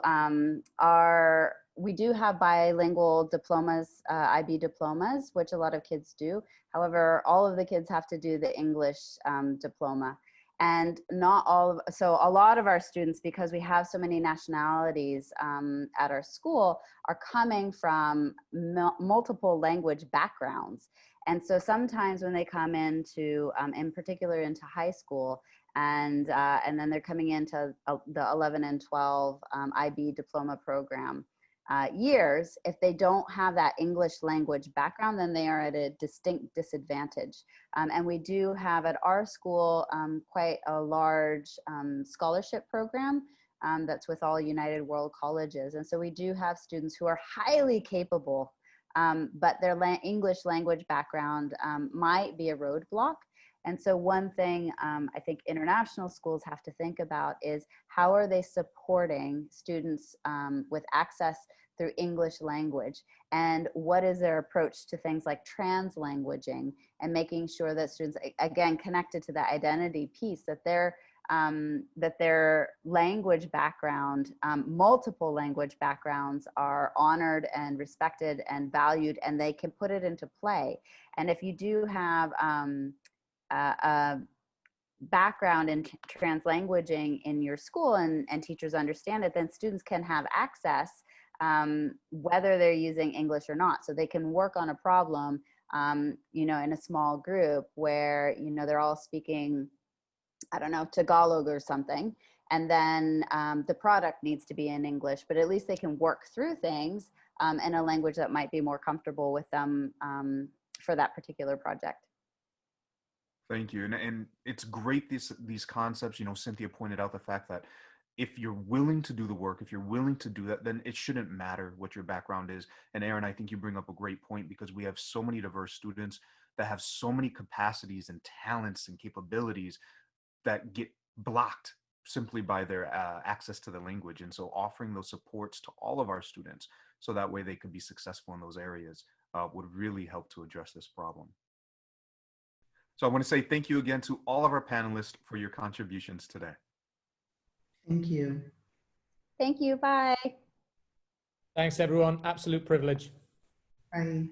we do have bilingual diplomas, IB diplomas, which a lot of kids do. However, all of the kids have to do the English diploma. And not all of, so a lot of our students, because we have so many nationalities at our school, are coming from multiple language backgrounds. And so sometimes when they come into, in particular into high school, and then they're coming into the 11 and 12 IB diploma program years, if they don't have that English language background, then they are at a distinct disadvantage. And we do have at our school quite a large scholarship program that's with all United World Colleges. And so we do have students who are highly capable, but their English language background might be a roadblock. And so one thing I think international schools have to think about is how are they supporting students with access through English language, and what is their approach to things like translanguaging, and making sure that students, again, connected to the identity piece, that their language background, multiple language backgrounds, are honored and respected and valued, and they can put it into play. And if you do have a background in translanguaging in your school, and teachers understand it, then students can have access, whether they're using English or not. So they can work on a problem, you know, in a small group where, you know, they're all speaking, I don't know, Tagalog or something. And then the product needs to be in English, but at least they can work through things in a language that might be more comfortable with them for that particular project. Thank you. And it's great, these concepts. You know, Cynthia pointed out the fact that if you're willing to do the work, if you're willing to do that, then it shouldn't matter what your background is. And Erin, I think you bring up a great point, because we have so many diverse students that have so many capacities and talents and capabilities that get blocked simply by their access to the language. And so offering those supports to all of our students, so that way they could be successful in those areas, would really help to address this problem. So I want to say thank you again to all of our panelists for your contributions today. Thank you. Thank you. Bye. Thanks, everyone. Absolute privilege. Bye.